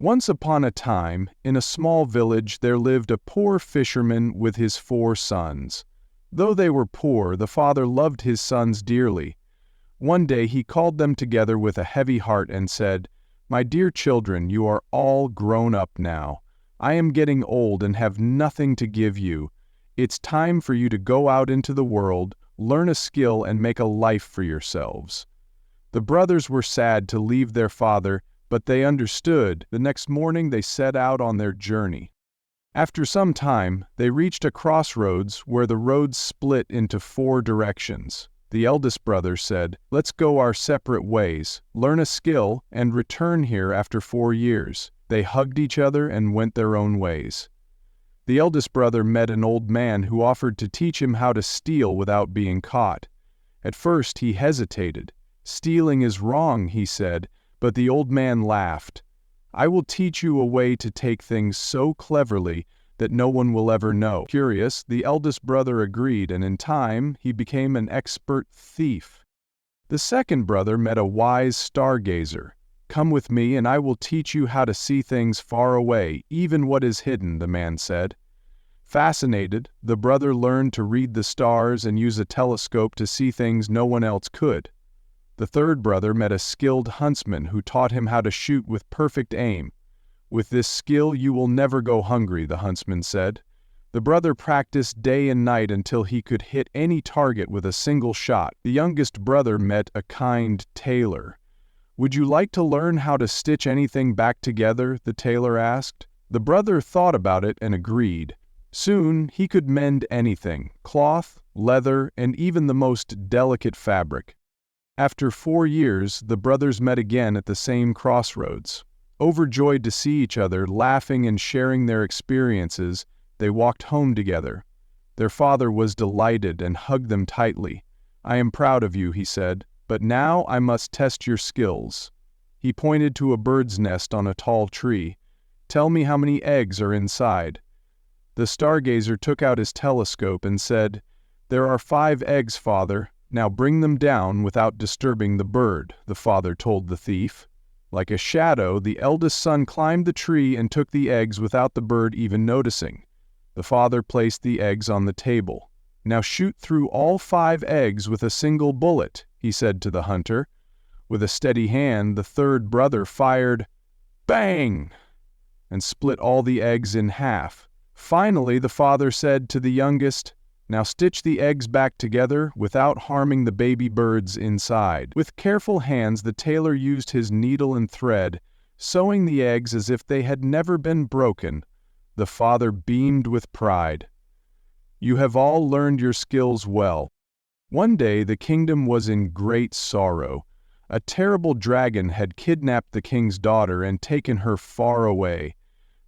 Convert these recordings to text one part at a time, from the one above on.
Once upon a time, in a small village there lived a poor fisherman with his 4 sons. Though they were poor, the father loved his sons dearly. One day he called them together with a heavy heart and said, "My dear children, you are all grown up now. I am getting old and have nothing to give you. It's time for you to go out into the world, learn a skill and make a life for yourselves." The brothers were sad to leave their father, but they understood. The next morning they set out on their journey. After some time, they reached a crossroads where the roads split into 4 directions. The eldest brother said, "Let's go our separate ways, learn a skill, and return here after 4 years." They hugged each other and went their own ways. The eldest brother met an old man who offered to teach him how to steal without being caught. At first he hesitated. "Stealing is wrong," he said, but the old man laughed. "I will teach you a way to take things so cleverly that no one will ever know." Curious, the eldest brother agreed, and in time he became an expert thief. The second brother met a wise stargazer. "Come with me and I will teach you how to see things far away, even what is hidden," the man said. Fascinated, the brother learned to read the stars and use a telescope to see things no one else could. The third brother met a skilled huntsman who taught him how to shoot with perfect aim. "With this skill you will never go hungry," the huntsman said. The brother practiced day and night until he could hit any target with a single shot. The youngest brother met a kind tailor. "Would you like to learn how to stitch anything back together?" the tailor asked. The brother thought about it and agreed. Soon he could mend anything: cloth, leather, and even the most delicate fabric. After 4 years, the brothers met again at the same crossroads. Overjoyed to see each other, laughing and sharing their experiences, they walked home together. Their father was delighted and hugged them tightly. "I am proud of you," he said, "but now I must test your skills." He pointed to a bird's nest on a tall tree. "Tell me how many eggs are inside." The stargazer took out his telescope and said, "There are 5 eggs, father. Now bring them down without disturbing the bird," the father told the thief. Like a shadow, the eldest son climbed the tree and took the eggs without the bird even noticing. The father placed the eggs on the table. "Now shoot through all 5 eggs with a single bullet," he said to the hunter. With a steady hand, the third brother fired, bang, and split all the eggs in half. Finally, the father said to the youngest, "Now stitch the eggs back together without harming the baby birds inside." With careful hands, the tailor used his needle and thread, sewing the eggs as if they had never been broken. The father beamed with pride. "You have all learned your skills well." One day the kingdom was in great sorrow. A terrible dragon had kidnapped the king's daughter and taken her far away.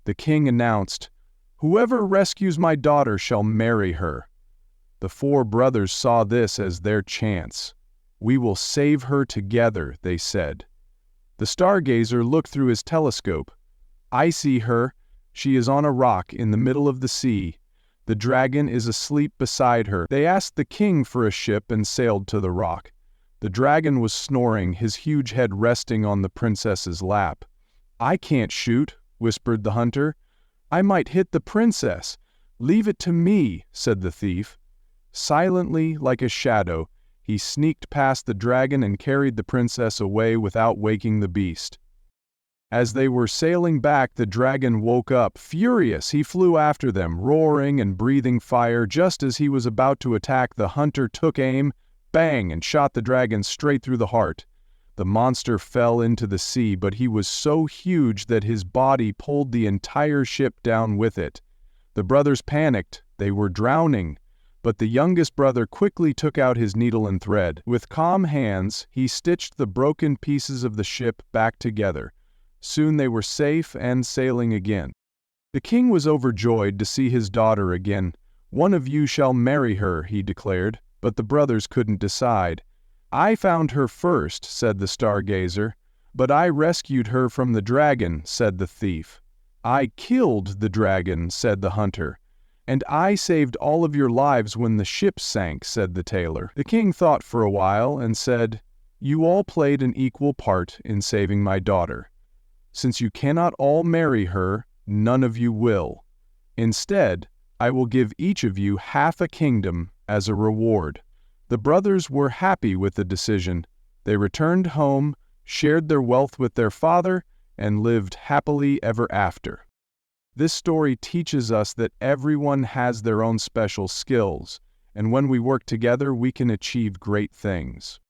The king announced, "Whoever rescues my daughter shall marry her." The 4 brothers saw this as their chance. "We will save her together," they said. The stargazer looked through his telescope. "I see her. She is on a rock in the middle of the sea. The dragon is asleep beside her." They asked the king for a ship and sailed to the rock. The dragon was snoring, his huge head resting on the princess's lap. "I can't shoot," whispered the hunter. "I might hit the princess." "Leave it to me," said the thief. Silently, like a shadow, he sneaked past the dragon and carried the princess away without waking the beast. As they were sailing back, the dragon woke up. Furious, he flew after them, roaring and breathing fire. Just as he was about to attack, the hunter took aim, bang, and shot the dragon straight through the heart. The monster fell into the sea, but he was so huge that his body pulled the entire ship down with it. The brothers panicked. They were drowning. But the youngest brother quickly took out his needle and thread. With calm hands, he stitched the broken pieces of the ship back together. Soon they were safe and sailing again. The king was overjoyed to see his daughter again. "One of you shall marry her," he declared, but the brothers couldn't decide. "I found her first," said the stargazer. "But I rescued her from the dragon," said the thief. "I killed the dragon," said the hunter. "And I saved all of your lives when the ship sank," said the tailor. The king thought for a while and said, "You all played an equal part in saving my daughter. Since you cannot all marry her, none of you will. Instead, I will give each of you half a kingdom as a reward." The brothers were happy with the decision. They returned home, shared their wealth with their father, and lived happily ever after. This story teaches us that everyone has their own special skills, and when we work together, we can achieve great things.